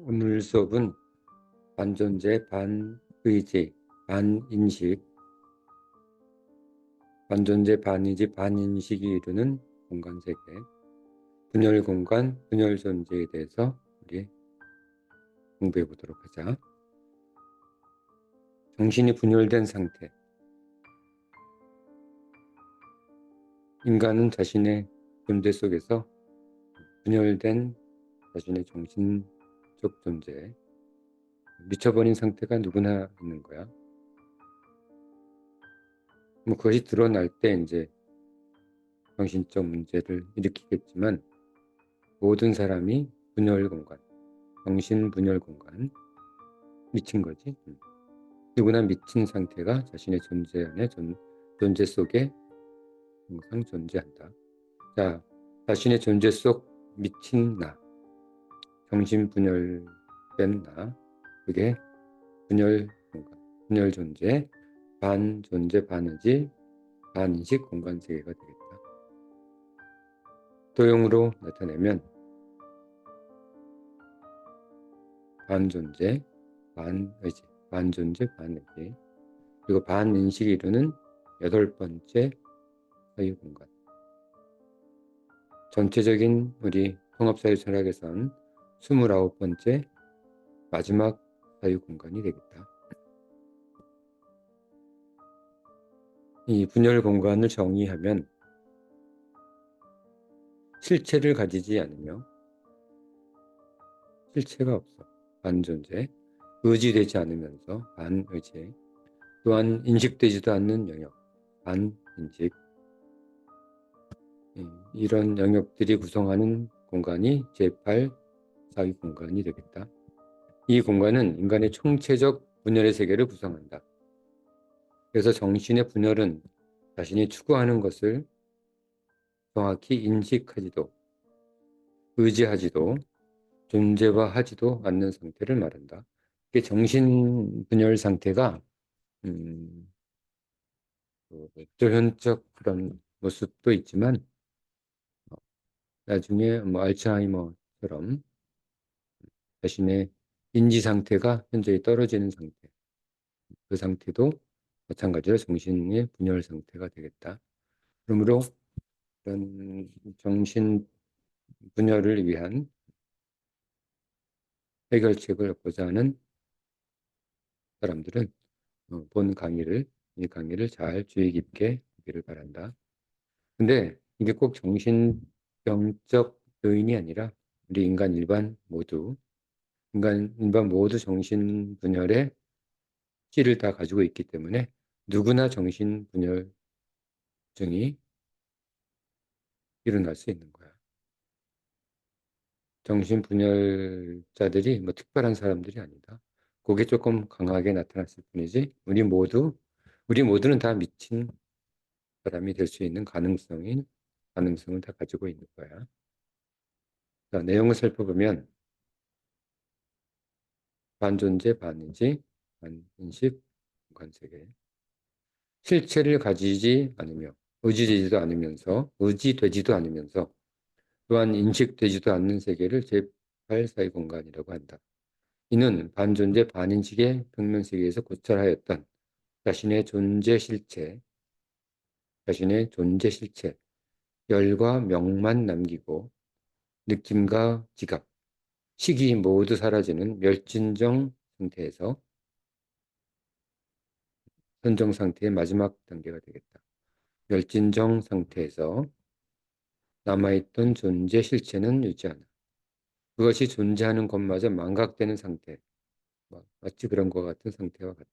오늘 수업은 반존재, 반의지, 반인식, 반존재, 반의지, 반인식이 이루는 공간세계, 분열공간, 분열존재에 대해서 우리 공부해 보도록 하자. 정신이 분열된 상태. 인간은 자신의 존재 속에서 분열된 자신의 정신적 존재, 미쳐버린 상태가 누구나 있는 거야. 그것이 드러날 때 이제 정신적 문제를 일으키겠지만 모든 사람이 분열 공간, 정신 분열 공간, 미친 거지. 누구나 미친 상태가 자신의 존재 안에 존재 속에 항상 존재한다. 자, 자신의 존재 속 미친 나, 정신 분열된 나, 그게 분열 공간, 분열 존재, 반 존재, 반의지, 반인식 공간 세계가 되겠다. 도형으로 나타내면 반존재, 반의지, 반존재, 반의지, 그리고 반인식이 이루는 8번째 사유공간. 전체적인 우리 통합사유 철학에선 29번째 마지막 사유공간이 되겠다. 이 분열 공간을 정의하면 실체를 가지지 않으며 실체가 없어. 반존재, 의지되지 않으면서 반의지, 또한 인식되지도 않는 영역, 반인식, 이런 영역들이 구성하는 공간이 제8 사유 공간이 되겠다. 이 공간은 인간의 총체적 분열의 세계를 구성한다. 그래서 정신의 분열은 자신이 추구하는 것을 정확히 인식하지도 의지하지도 존재화하지도 않는 상태를 말한다. 이게 정신 분열 상태가 조현적 그런 모습도 있지만 나중에 알츠하이머처럼 자신의 인지 상태가 현저히 떨어지는 상태, 그 상태도 마찬가지로 정신의 분열 상태가 되겠다. 그러므로 이런 정신 분열을 위한 해결책을 얻고자 하는 사람들은 이 강의를 잘 주의 깊게 보기를 바란다. 근데 이게 꼭 정신병적 요인이 아니라 우리 인간 일반 모두 정신분열의 씨를 다 가지고 있기 때문에 누구나 정신분열증이 일어날 수 있는 거야. 정신분열자들이 특별한 사람들이 아니다. 그게 조금 강하게 나타났을 뿐이지 우리 모두는 다 미친 사람이 될 수 있는 가능성을 다 가지고 있는 거야. 자, 내용을 살펴보면 반존재, 반인지, 반인식, 관세계. 실체를 가지지 않으며 의지되지도 않으면서 또한 인식되지도 않는 세계를 제8사의 공간이라고 한다. 이는 반존재, 반인식의 평면세계에서 고찰하였던 자신의 존재 실체, 열과 명만 남기고 느낌과 지각, 식이 모두 사라지는 멸진정 상태에서 선정 상태의 마지막 단계가 되겠다. 멸진정 상태에서 남아있던 존재 실체는 유지하나. 그것이 존재하는 것마저 망각되는 상태, 마치 그런 것 같은 상태와 같다.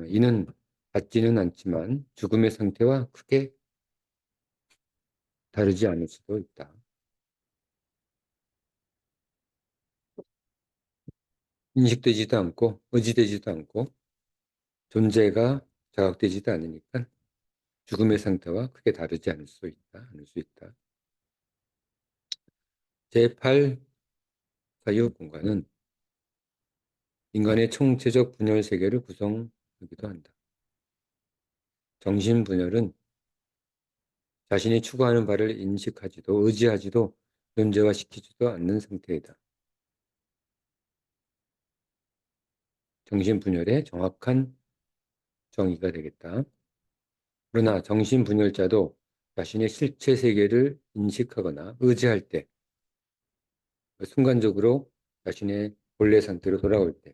이는 같지는 않지만 죽음의 상태와 크게 다르지 않을 수도 있다. 인식되지도 않고 의지되지도 않고 존재가 자각되지도 않으니까 죽음의 상태와 크게 다르지 않을 수 있다. 제8 사유 공간은 인간의 총체적 분열 세계를 구성하기도 한다. 정신 분열은 자신이 추구하는 바를 인식하지도 의지하지도 존재화시키지도 않는 상태이다. 정신분열의 정확한 정의가 되겠다. 그러나 정신분열자도 자신의 실체 세계를 인식하거나 의지할 때, 순간적으로 자신의 본래 상태로 돌아올 때,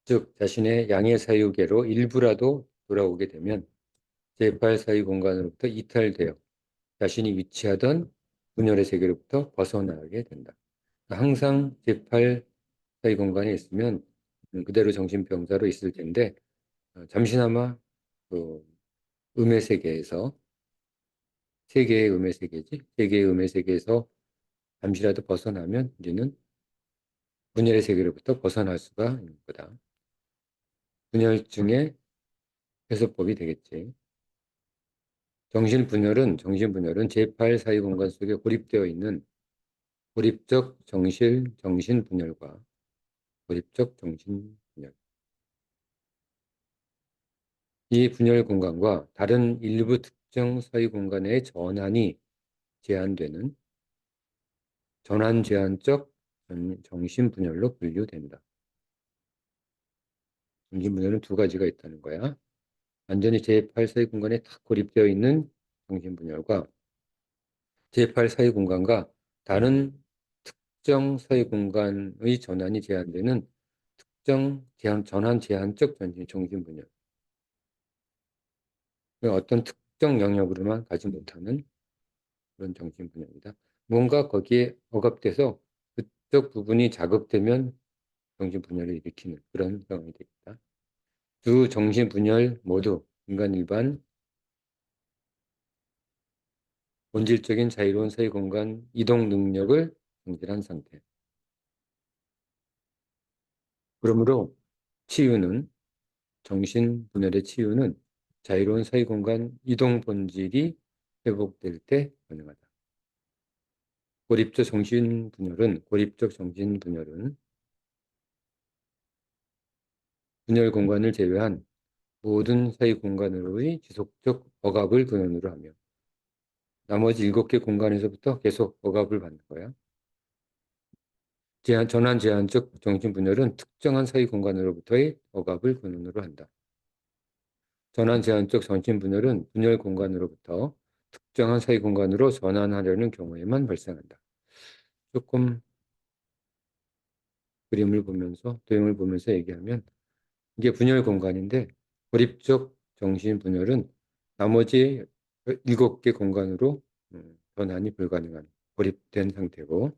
즉 자신의 양의 사유계로 일부라도 돌아오게 되면 제8 사유 공간으로부터 이탈되어 자신이 위치하던 분열의 세계로부터 벗어나게 된다. 항상 제8 사유 공간에 있으면 그대로 정신병자로 있을 텐데 잠시나마 그 음의 세계에서 세 개의 음의 세계지, 세 개의 음의 세계에서 잠시라도 벗어나면 우리는 분열의 세계로부터 벗어날 수가 있는 거다. 분열증의 해소법이 되겠지. 정신분열은 제8 사이공간 속에 고립되어 있는 고립적 정신분열과 고립적 정신분열. 이 분열 공간과 다른 일부 특정 사이공간의 전환이 제한되는 전환 제한적 정신분열로 분류된다. 정신분열은 두 가지가 있다는 거야. 완전히 제8 사이공간에 탁 고립되어 있는 정신분열과 제8 사이공간과 다른 특정 사이공간의 전환이 제한되는 전환 제한적 정신분열. 어떤 특정 영역으로만 가지 못하는 그런 정신분열이다. 뭔가 거기에 억압돼서 그쪽 부분이 자극되면 정신분열을 일으키는 그런 상황이 되겠다. 두 정신분열 모두 인간 일반 본질적인 자유로운 사이공간 이동 능력을 정지한 상태. 그러므로 정신분열의 치유는 자유로운 사이공간 이동 본질이 회복될 때 가능하다. 고립적 정신분열은 분열 공간을 제외한 모든 사이 공간으로의 지속적 억압을 근원으로 하며 나머지 7개 공간에서부터 계속 억압을 받는 거야. 전환 제한적 정신분열은 특정한 사이 공간으로부터의 억압을 근원으로 한다. 전환 제한적 정신분열은 분열 공간으로부터 특정한 사이 공간으로 전환하려는 경우에만 발생한다. 조금 도형을 보면서 얘기하면 이게 분열 공간인데 고립적 정신분열은 나머지 7개 공간으로 전환이 불가능한 고립된 상태고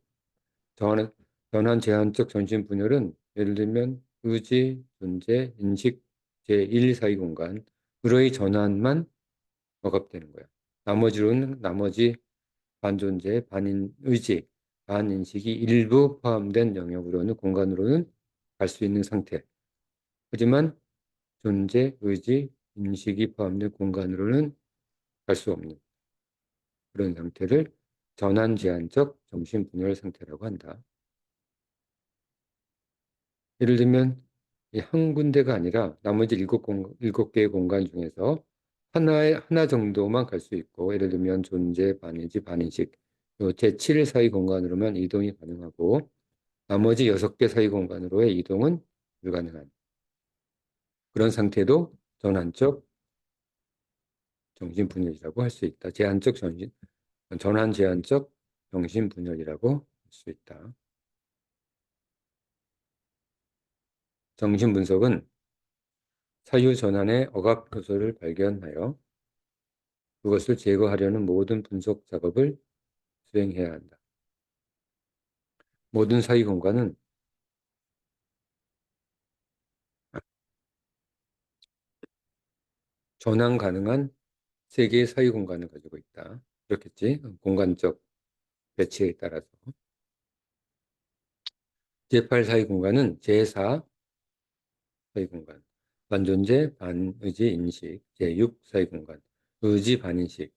전환 제한적 정신분열은 예를 들면 의지, 존재, 인식, 제1 사이 공간으로의 전환만 억압되는 거야. 나머지 반존재, 반의지, 반인식이 일부 포함된 공간으로는 갈 수 있는 상태. 하지만 존재, 의지, 인식이 포함된 공간으로는 갈 수 없는 그런 상태를 전환 제한적 정신분열 상태라고 한다. 예를 들면 한 군데가 아니라 나머지 7개의 공간 중에서 하나 정도만 갈 수 있고 예를 들면 존재, 반의지, 반인식 제7 사이 공간으로만 이동이 가능하고 나머지 6개 사이 공간으로의 이동은 불가능한 그런 상태도 전환적 정신분열이라고 할 수 있다. 전환 제한적 정신분열이라고 할 수 있다. 정신분석은 사유 전환의 억압 요소를 발견하여 그것을 제거하려는 모든 분석 작업을 수행해야 한다. 모든 사유 공간은 전환 가능한 세 개의 사유 공간을 가지고 있다. 그렇겠지? 공간적 배치에 따라서. 제8 사유 공간은 제4 사유 공간, 반존재, 반의지, 인식, 제6 사유 공간, 의지, 반인식,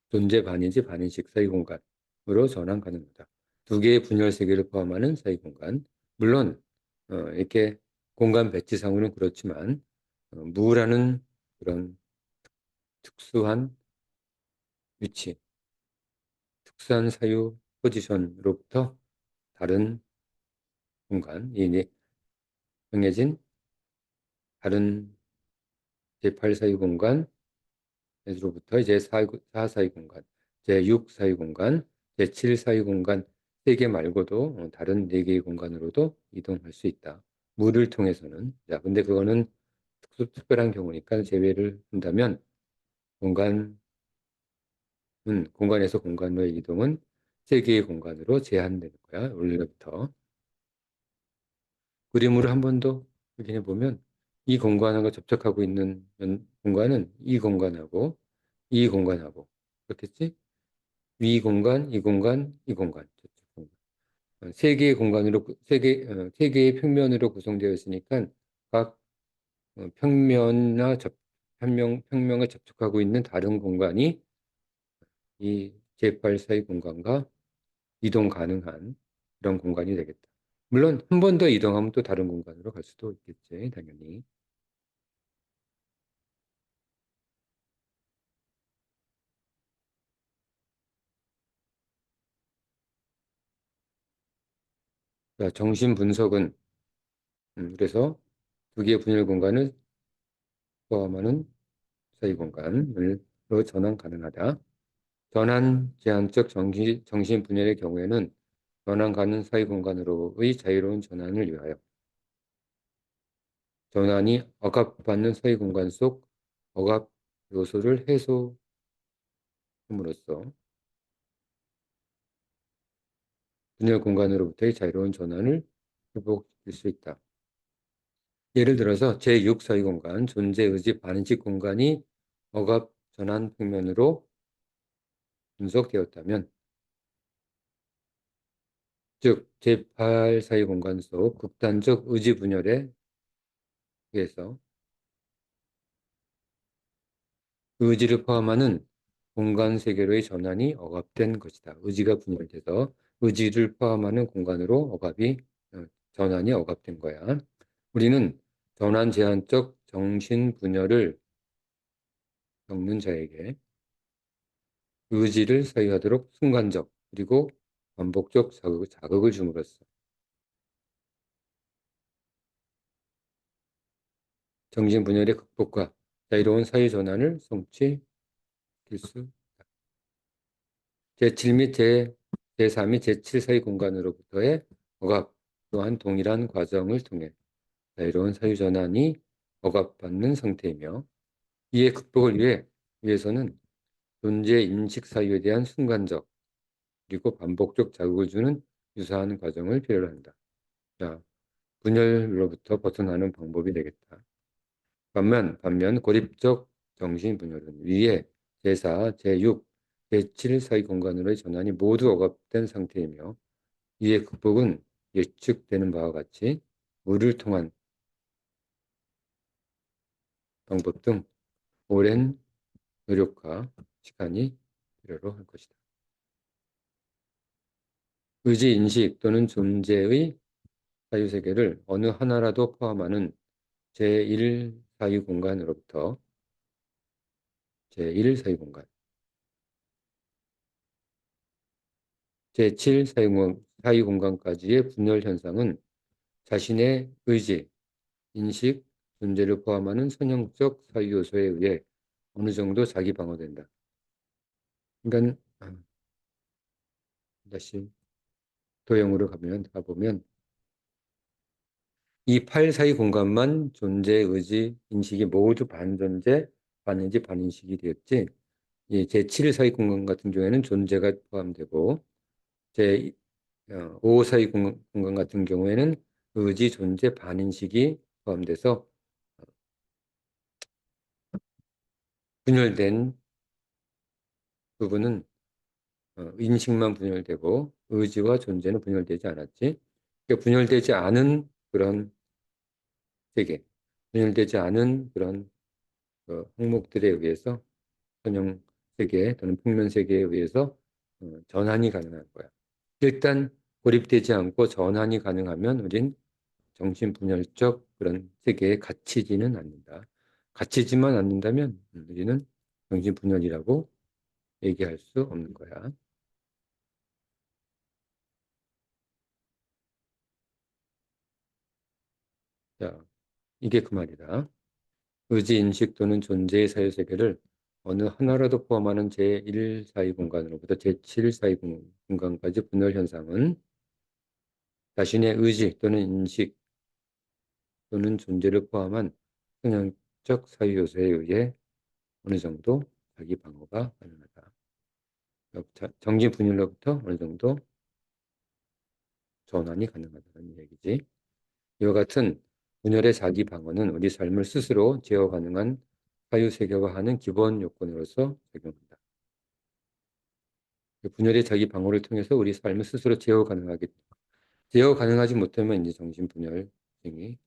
존재, 반의지, 반인식 사유 공간으로 전환 가능하다. 두 개의 분열 세계를 포함하는 사유 공간. 물론 이렇게 공간 배치상으로는 그렇지만 무라는 그런 특수한 위치, 특수한 사유 포지션으로부터 다른 공간, 이 정해진 다른 제8 사유 공간, 에서부터 이제 4 사유 공간, 제6 사유 공간, 제7 사유 공간 3개 말고도 다른 4개의 공간으로도 이동할 수 있다. 물을 통해서는. 자, 근데 그거는 특별한 경우니까 제외를 한다면 공간은 공간에서 공간으로의 이동은 3개의 공간으로 제한되는 거야. 원래부터. 그림으로 한 번 더 확인해 보면 이 공간하고 접촉하고 있는 공간은 이 공간하고 이 공간하고 그렇겠지? 위 공간, 이 공간, 이 공간, 저쪽 공간. 세 개의 공간으로 세 개의 평면으로 구성되어 있으니까 각 평면이나 평면과 접촉하고 있는 다른 공간이 이 제8 사이 공간과 이동 가능한 그런 공간이 되겠다. 물론 한 번 더 이동하면 또 다른 공간으로 갈 수도 있겠지, 당연히. 자, 정신 분석은 그래서 두 개의 분열 공간을 포함하는 사이 공간으로 전환 가능하다. 전환 제한적 정신 분열의 경우에는 전환 가능 사이 공간으로의 자유로운 전환을 위하여 전환이 억압받는 사이 공간 속 억압 요소를 해소함으로써 분열 공간으로부터의 자유로운 전환을 회복시킬 수 있다. 예를 들어서 제6 사이 공간, 존재, 의지, 반응식 공간이 억압 전환 평면으로 분석되었다면 즉 제8 사이 공간 속 극단적 의지 분열에 의해서 의지를 포함하는 공간 세계로의 전환이 억압된 것이다. 의지가 분열돼서 의지를 포함하는 공간으로 전환이 억압된 거야. 우리는 전환 제한적 정신 분열을 겪는 자에게 의지를 사유하도록 순간적 그리고 반복적 자극을 줌으로써 정신 분열의 극복과 자유로운 사유 전환을 성취할 수 제7 및 제3이 제7 사이 공간으로부터의 억압 또한 동일한 과정을 통해 자유로운 사유 전환이 억압받는 상태이며 이에 극복을 위해서는 존재 인식 사유에 대한 순간적 그리고 반복적 자극을 주는 유사한 과정을 필요로 한다. 자, 분열로부터 벗어나는 방법이 되겠다. 반면 고립적 정신분열은 위에 제4, 제6, 제7 사이 공간으로의 전환이 모두 억압된 상태이며 이의 극복은 예측되는 바와 같이 물을 통한 방법 등 오랜 노력과 시간이 필요로 할 것이다. 의지 인식 또는 존재의 사유세계를 어느 하나라도 포함하는 제1 사유 공간으로부터 제1 사유 공간, 제7 사유 공간까지의 분열 현상은 자신의 의지, 인식, 존재를 포함하는 선형적 사유 요소에 의해 어느 정도 자기 방어된다. 그러니까 다시 도형으로 가보면 이 8 사이 공간만 존재, 의지, 인식이 모두 반존재, 반의지, 반인식이 되었지. 이 제7 사이 공간 같은 경우에는 존재가 포함되고 제5 사이 공간 같은 경우에는 의지, 존재, 반인식이 포함돼서 분열된 부분은 인식만 분열되고 의지와 존재는 분열되지 않았지. 그러니까 분열되지 않은 그런 세계, 분열되지 않은 그런 항목들에 의해서 선형 세계 또는 평면 세계에 의해서 전환이 가능한 거야. 일단 고립되지 않고 전환이 가능하면 우린 정신분열적 그런 세계에 갇히지는 않는다. 갇히지만 않는다면 우리는 정신분열이라고 얘기할 수 없는 거야. 자, 이게 그 말이다. 의지, 인식 또는 존재의 사유세계를 어느 하나라도 포함하는 제1 사이공간으로부터 제7 사이공간까지 분열 현상은 자신의 의지 또는 인식 또는 존재를 포함한 성향적 사유 요소에 의해 어느 정도 자기 방어가 가능하다. 정지 분열로부터 어느 정도 전환이 가능하다는 얘기지. 이와 같은 분열의 자기 방어는 우리 삶을 스스로 제어 가능한 사유 세계화하는 기본 요건으로서 작용한다. 분열의 자기 방어를 통해서 우리 삶을 스스로 제어 가능하지 못하면 이제 정신분열증이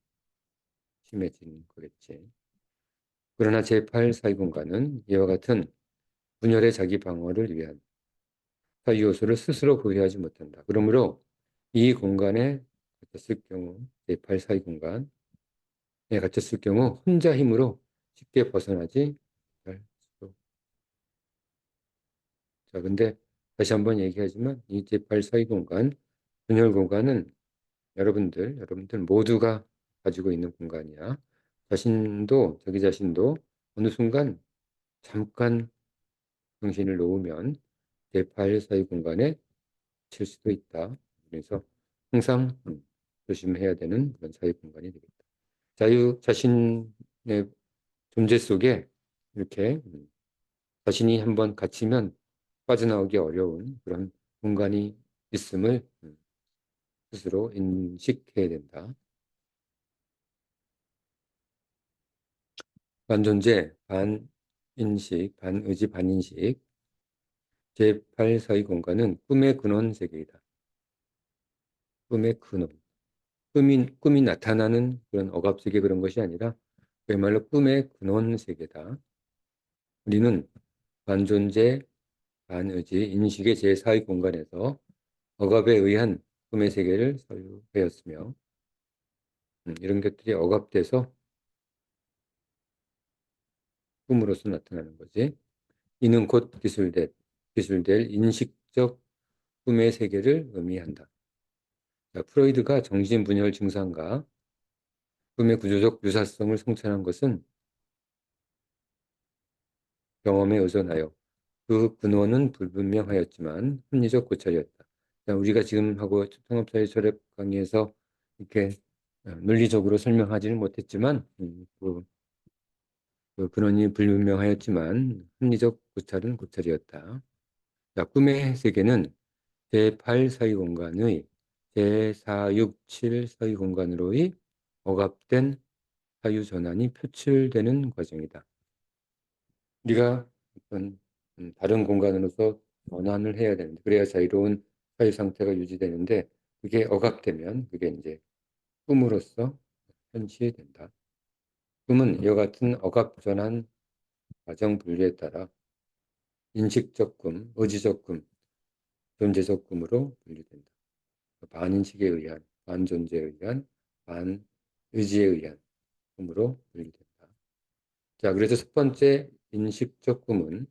심해지는 거겠지. 그러나 제8 사이공간은 이와 같은 분열의 자기 방어를 위한 사유 요소를 스스로 보유하지 못한다. 그러므로 이 공간에 갇혔을 경우, 제8 사이공간에 갇혔을 경우 혼자 힘으로 쉽게 벗어나지 못할 수도. 자, 근데 다시 한번 얘기하지만 이 제8 사이공간, 분열 공간은 여러분들 모두가 가지고 있는 공간이야. 자기 자신도 어느 순간 잠깐 정신을 놓으면 제8 사이 공간에 칠 수도 있다. 그래서 항상 조심해야 되는 그런 사이 공간이 되겠다. 자신의 존재 속에 이렇게 자신이 한번 갇히면 빠져나오기 어려운 그런 공간이 있음을 스스로 인식해야 된다. 반존재, 반인식, 반의지, 반인식. 제8 사이 공간은 꿈의 근원 세계이다. 꿈의 근원. 꿈이 나타나는 그런 억압 세계 그런 것이 아니라 그야말로 꿈의 근원 세계다. 우리는 반존재, 반의지, 인식의 제4의 공간에서 억압에 의한 꿈의 세계를 소유하였으며 이런 것들이 억압돼서 꿈으로서 나타나는 거지. 이는 곧 기술될 인식적 꿈의 세계를 의미한다. 자, 프로이드가 정신분열 증상과 꿈의 구조적 유사성을 성찰한 것은 경험에 의존하여 그 근원은 불분명하였지만 합리적 고찰이었다. 자, 우리가 지금 하고 통합사회 철학 강의에서 이렇게 논리적으로 설명하지는 못했지만 그 근원이 불분명하였지만 합리적 고찰은 고찰이었다. 자, 꿈의 세계는 제8 사유공간의 제4, 6, 7 사유공간으로의 억압된 사유전환이 표출되는 과정이다. 우리가 어떤 다른 공간으로서 전환을 해야 되는데 그래야 자유로운 사유 상태가 유지되는데 그게 억압되면 그게 이제 꿈으로서 현시이 된다. 꿈은 이와 같은 억압 전환 과정 분류에 따라 인식적 꿈, 의지적 꿈, 존재적 꿈으로 분류된다. 반인식에 의한, 반존재에 의한, 반의지에 의한 꿈으로 분류된다. 자, 그래서 첫 번째 인식적 꿈은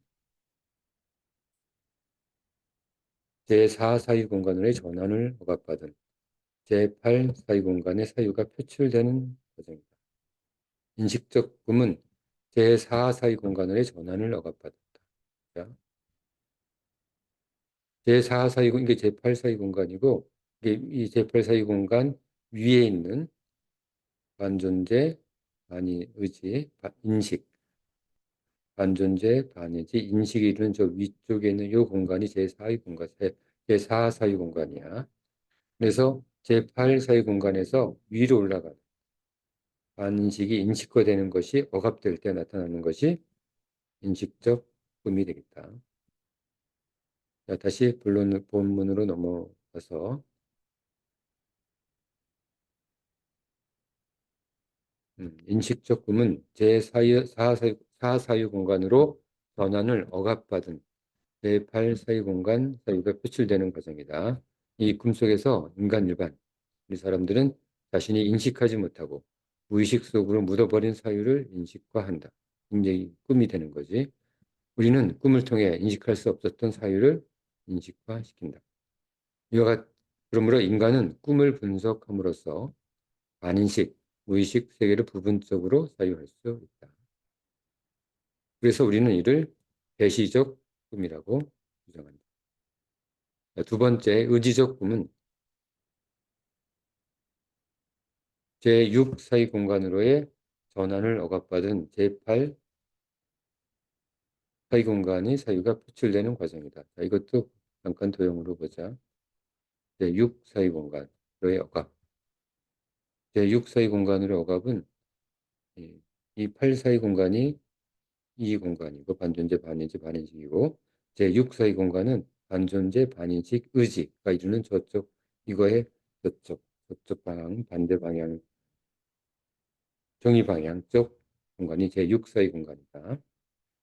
제4 사유공간으로의 전환을 억압받은 제8 사유공간의 사유가 표출되는 과정이다. 인식적 꿈은 제4 사유공간으로의 전환을 억압받았다. 자, 제4 사유공간, 이게 제8 사유공간이고 이 제8 사유공간 위에 있는 반존재, 반의지, 인식, 반존재, 반의지, 인식이 이루는 저 위쪽에 있는 이 공간이 제4의 공간, 제4 사유 공간이야. 그래서 제8 사유 공간에서 위로 올라가는 반인식이 인식화되는 것이 억압될 때 나타나는 것이 인식적 꿈이 되겠다. 자, 다시 본문으로 넘어가서 인식적 꿈은 제4사유 공간으로 전환을 억압받은 제8 사유 공간 사유가 표출되는 과정이다. 이 꿈속에서 인간 일반, 우리 사람들은 자신이 인식하지 못하고 무의식 속으로 묻어버린 사유를 인식화한다. 이제 꿈이 되는 거지. 우리는 꿈을 통해 인식할 수 없었던 사유를 인식화시킨다. 그러므로 인간은 꿈을 분석함으로써 반인식, 무의식 세계를 부분적으로 사유할 수 있다. 그래서 우리는 이를 배시적 꿈이라고 규정한다. 두 번째, 의지적 꿈은 제6 사이 공간으로의 전환을 억압받은 제8 사이 공간의 사유가 표출되는 과정이다. 자, 이것도 잠깐 도형으로 보자. 제6 사이 공간으로의 억압. 제6 사이 공간으로의 억압은 이 8 사이 공간이 이 공간이고 반존재 반인지 반인식이고 제6 사이 공간은 반존재 반인식 의지가 이루는 저쪽 이거의 저쪽 방향 반대 방향 정의 방향 쪽 공간이 제6 사이 공간이다.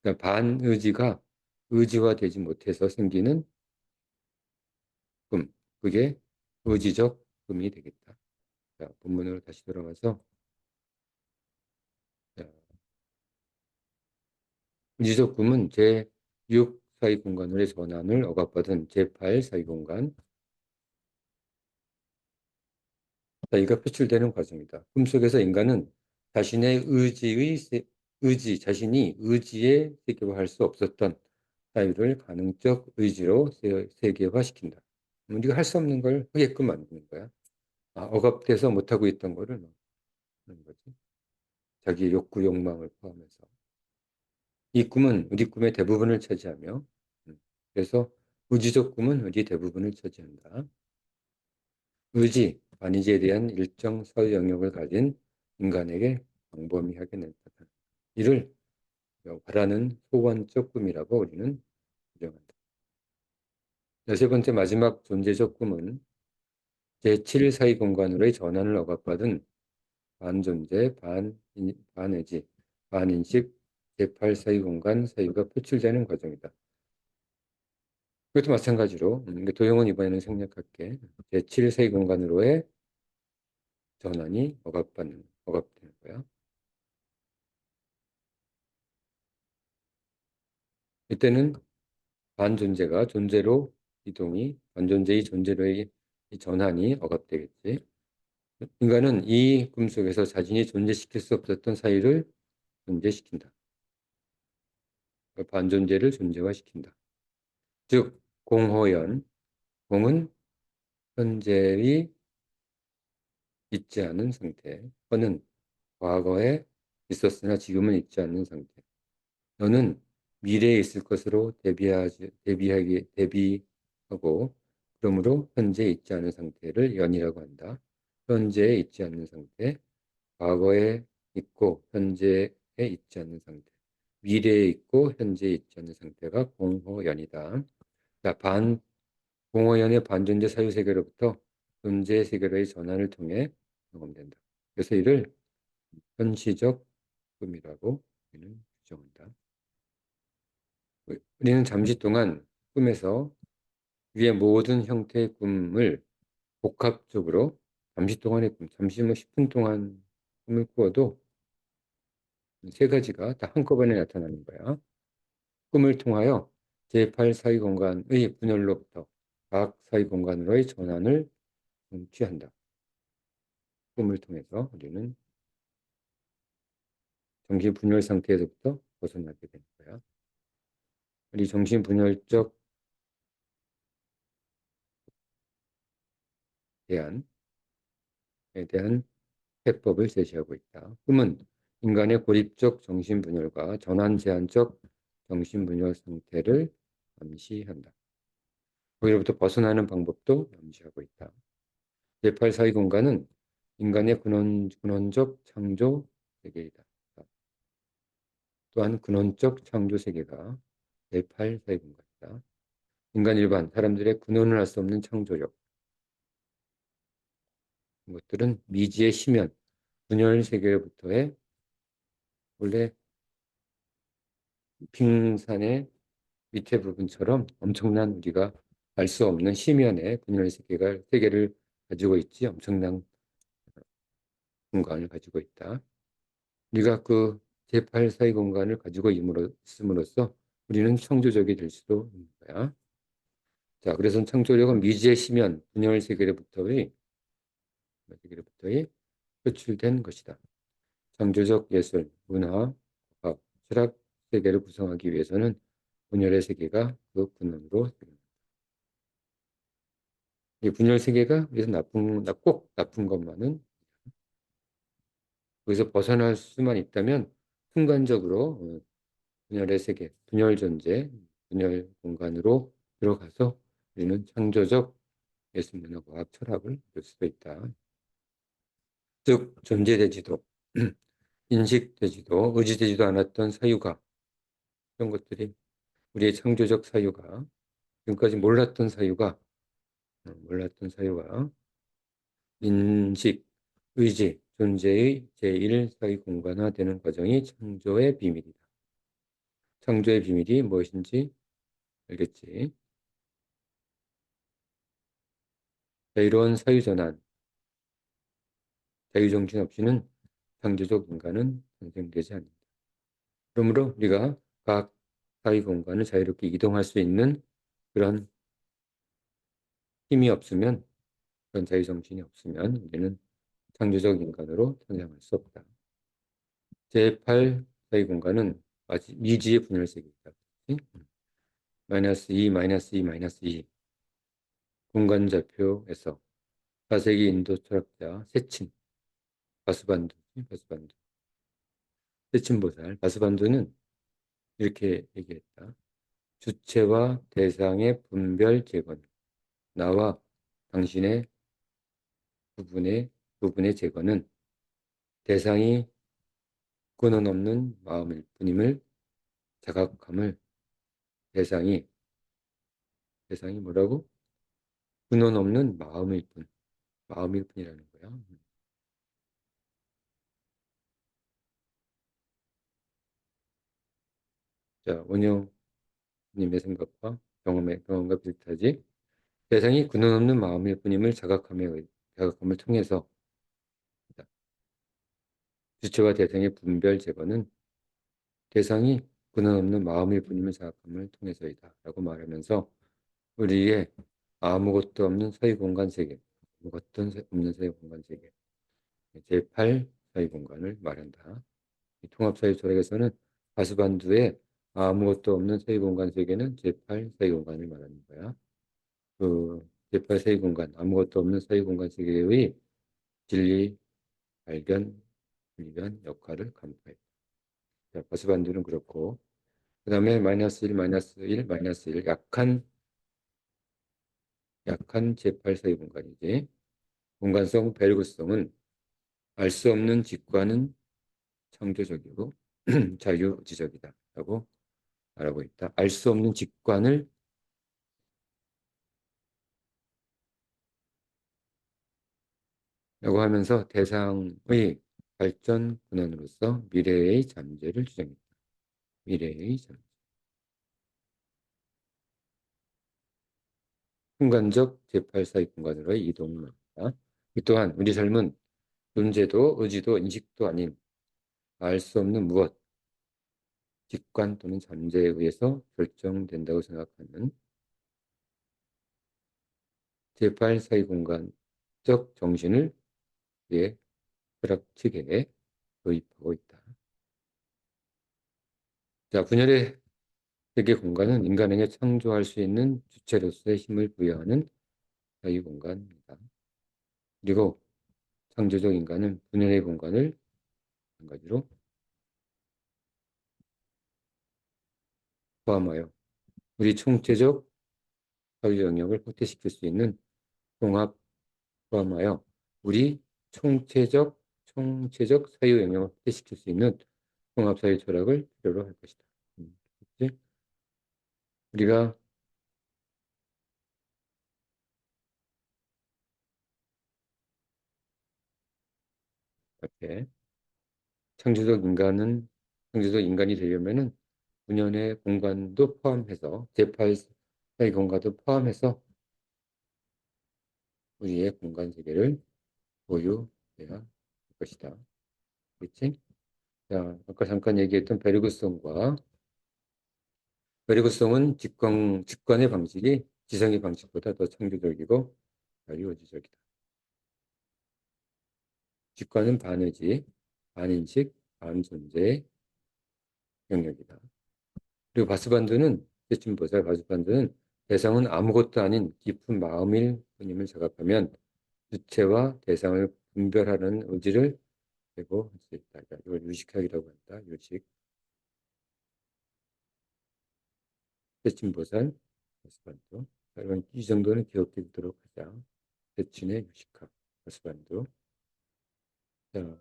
그러니까 반의지가 의지화되지 못해서 생기는 금 그게 의지적 금이 되겠다. 자, 본문으로 다시 돌아가서 자, 의지적 금은 제6 사이 공간으로의 전환을 억압받은 제8 사이 공간 사이가 표출되는 과정이다. 꿈속에서 인간은 자신의 자신이 의지에 세계화할 수 없었던 사유를 가능적 의지로 세계화시킨다. 우리가 할 수 없는 걸 하게끔 만드는 거야. 억압돼서 못하고 있던 거를 하는 거지. 자기 욕구, 욕망을 포함해서. 이 꿈은 우리 꿈의 대부분을 차지하며, 그래서 의지적 꿈은 우리 대부분을 차지한다. 의지, 반의지에 대한 일정 사유 영역을 가진 인간에게 광범위하게 나타난다. 이를 바라는 소원적 꿈이라고 우리는 규정한다. 세 번째 마지막 존재적 꿈은 제7 사이 공간으로의 전환을 억압받은 반존재, 반의지, 반인식, 제8 사이 공간 사유가 표출되는 과정이다. 이것도 마찬가지로 도형은 이번에는 생략할게. 제7 사이 공간으로의 전환이 억압되는 거야. 이때는 반존재가 존재로 반존재의 존재로의 이 전환이 억압되겠지. 인간은 이 꿈속에서 자신이 존재시킬 수 없었던 사유를 존재시킨다. 반존재를 존재화시킨다. 즉, 공허연, 공은 현재의 있지 않은 상태, 허는 과거에 있었으나 지금은 있지 않는 상태. 너는 미래에 있을 것으로 대비하고 그러므로 현재에 있지 않은 상태를 연이라고 한다. 현재에 있지 않는 상태, 과거에 있고 현재에 있지 않는 상태, 미래에 있고 현재에 있지 않는 상태가 공허연이다. 자, 공허연의 반존재 사유 세계로부터 존재 세계로의 전환을 통해 경험된다. 그래서 이를 현시적 꿈이라고 우리는 규정한다. 우리는 잠시 동안 꿈에서 위의 모든 형태의 꿈을 복합적으로 잠시 동안의 꿈, 잠시 10분 동안 꿈을 꾸어도 세 가지가 다 한꺼번에 나타나는 거야. 꿈을 통하여 제8 사이 공간의 분열로부터 각 사이 공간으로의 전환을 취한다. 꿈을 통해서 우리는 정신분열 상태에서부터 벗어나게 되는 거야. 우리 정신분열적 대안에 대한 해법을 제시하고 있다. 꿈은 인간의 고립적 정신분열과 전환 제한적 정신분열 상태를 암시한다. 거기로부터 벗어나는 방법도 암시하고 있다. 제8 사이 공간은 인간의 근원적 창조 세계이다. 또한 근원적 창조 세계가 제8 사이 공간이다. 인간 일반 사람들의 근원을 할 수 없는 창조력, 이것들은 미지의 심연, 분열 세계로부터의 원래 빙산의 밑에 부분처럼 엄청난 우리가 알 수 없는 심연의 분열 세계를 가지고 있지 엄청난 공간을 가지고 있다. 우리가 그 제8 사이 공간을 가지고 있음으로써 우리는 창조적이 될 수도 있는 거야. 자, 그래서 창조력은 미지의 심연, 분열 세계로부터의 표출된 것이다. 창조적 예술, 문화, 과학, 철학 세계를 구성하기 위해서는 분열의 세계가 그 근원으로 이 분열 세계가 그래서 꼭 나쁜 것만은 거기서 벗어날 수만 있다면 순간적으로 분열의 세계, 분열 존재, 분열 공간으로 들어가서 우리는 창조적 예술문화 과학 철학을 볼 수도 있다. 즉 존재되지도 인식되지도 의지되지도 않았던 사유가 이런 것들이 우리의 창조적 사유가 지금까지 몰랐던 사유가 인식, 의지, 존재의 제1사유 공간화되는 과정이 창조의 비밀이다. 창조의 비밀이 무엇인지 알겠지? 이런 사유전환, 자유정신 없이는 창조적 인간은 탄생되지 않는다. 그러므로 우리가 각 사유 공간을 자유롭게 이동할 수 있는 그런 힘이 없으면, 그런 자유정신이 없으면 우리는 창조적 인간으로 탄생할 수 없다. 제8 사유 공간은 미지의 분열 세계이다. 마이너스 2, 마이너스 2, 마이너스 2 공간 좌표에서 4세기 인도 철학자 바스반두 세친보살 바스반두는 이렇게 얘기했다. 주체와 대상의 분별 재건, 나와 당신의 부분의 재건은 대상이 근원 없는 마음일 뿐임을 자각함을 대상이 뭐라고? 근원 없는 마음일 뿐이라는 거야. 자, 원영님의 생각과 경험과 비슷하지? 대상이 근원 없는 마음일 뿐임을 자각함을 통해서 주체와 대상의 분별 제거는 대상이 근원 없는 마음일 뿐임을 자각함을 통해서이다 라고 말하면서 우리의 아무것도 없는 사유공간 세계, 아무것도 없는 사유공간 세계, 제8 사유공간을 말한다. 통합사유 철학에서는 바스반두의 아무것도 없는 사유공간 세계는 제8 사유공간을 말하는 거야. 그 제8 사유공간, 아무것도 없는 사유공간 세계의 진리, 발견, 분리한 역할을 간파했다. 자, 바스반두는 그렇고, 그 다음에 마이너스 1, 마이너스 1, 마이너스 1, 약한 제8 사유공간이지. 공간성, 벨구성은 알 수 없는 직관은 창조적이고 자유지적이다 라고 말하고 있다. 알 수 없는 직관을 라고 하면서 대상의 발전 근원으로서 미래의 잠재를 주장했다. 미래의 잠재. 순간적 제8사의 공간으로의 이동을 말한다. 또한 우리 삶은 존재도 의지도 인식도 아닌 알 수 없는 무엇, 직관 또는 잠재에 의해서 결정된다고 생각하는 제8사의 공간적 정신을 우리의 철학 체계에 도입하고 있다. 자, 분열의 세계 공간은 인간에게 창조할 수 있는 주체로서의 힘을 부여하는 자유 공간입니다. 그리고 창조적 인간은 분열의 공간을 한 가지로 포함하여 우리 총체적 사유 영역을 확대시킬 수 있는 통합 포함하여 우리 총체적 사유 영역을 확대시킬 수 있는 통합 사유 철학을 필요로 할 것이다. 그치? 우리가 이렇게 창조적 인간이 되려면은 분연의 공간도 포함해서 제8의 공간도 포함해서 우리의 공간 세계를 보유해야 할 것이다. 그렇지? 자, 아까 잠깐 얘기했던 베르그성은 직관의 방식이 지성의 방식보다 더 창조적이고 자유의지적이다. 직관은 반의지, 반인식, 반존재의 영역이다. 그리고 바스반두는 세침보살 바스반두는 대상은 아무것도 아닌 깊은 마음일 뿐임을 자각하면 주체와 대상을 분별하는 의지를 제고할 수 있다. 이걸 유식학이라고 한다. 유식. 세침보살 바스반두. 자, 이 정도는 기억해 두도록 하자. 세침의 유식학 바스반두. 자,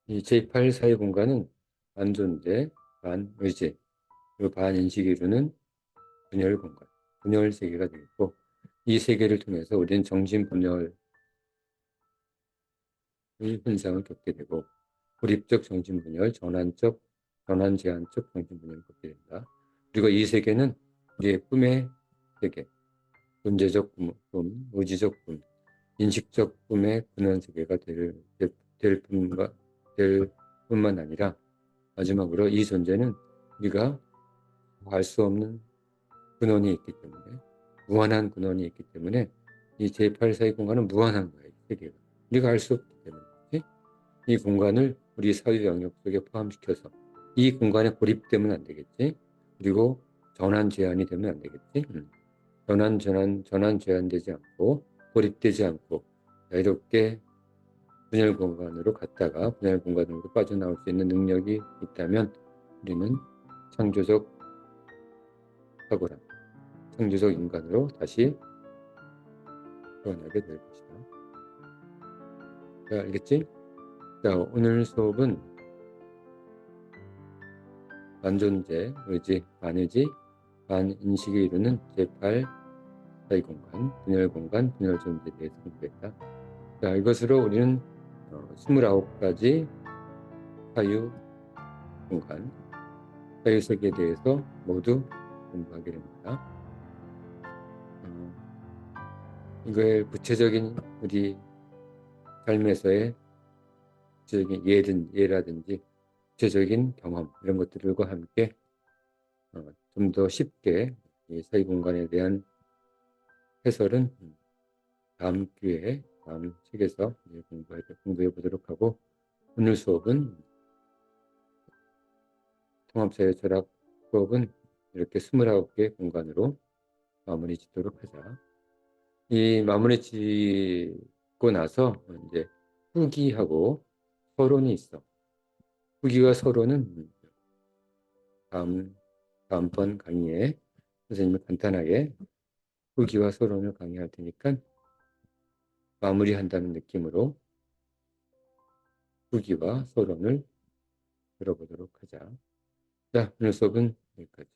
이 제8 사회 공간은 반존재, 반의지, 그리고 반인식이 이루는 분열 공간, 분열 세계가 되겠고, 이 세계를 통해서 우리는 정신 분열의 현상을 겪게 되고, 고립적 정신 분열, 전환 제한적 정신 분열을 겪게 된다. 그리고 이 세계는 우리의 꿈의 세계, 존재적 꿈, 의지적 꿈, 인식적 꿈의 근원 세계가 될 뿐만 아니라 마지막으로 이 존재는 우리가 알 수 없는 근원이 있기 때문에 무한한 근원이 있기 때문에 이 제8사의 공간은 무한한 거예요. 이 세계가. 우리가 알 수 없기 때문에 이 공간을 우리 사유 영역 속에 포함시켜서 이 공간에 고립되면 안 되겠지. 그리고 전환 제한이 되면 안 되겠지. 전환 제한되지 않고 고립되지 않고 자유롭게 분열 공간으로 갔다가 분열 공간으로 빠져나올 수 있는 능력이 있다면 우리는 창조적 사고랑 창조적 인간으로 다시 태어나게 될 것이다. 자, 알겠지? 자, 오늘 수업은 반존재, 의지, 반의지, 반인식이 이루는 제8 사이 공간, 분열 공간, 분열 존재에 대해서 공부했다. 자, 이것으로 우리는 29가지 사유 공간, 사유 세계에 대해서 모두 공부하게 됩니다. 이거의 구체적인 우리 삶에서의 구체적인 예라든지 구체적인 경험 이런 것들과 함께 좀 더 쉽게 이 사이 공간에 대한 해설은 다음 기회에 다음 책에서 공부해 보도록 하고 오늘 수업은 통합사회 철학 수업은 이렇게 29개 공간으로 마무리 짓도록 하자. 이 마무리 짓고 나서 이제 후기하고 서론이 있어. 후기와 서론은 다음번 강의에 선생님이 간단하게 후기와 서론을 강의할 테니까 마무리한다는 느낌으로 후기와 서론을 들어보도록 하자. 자, 오늘 수업은 여기까지.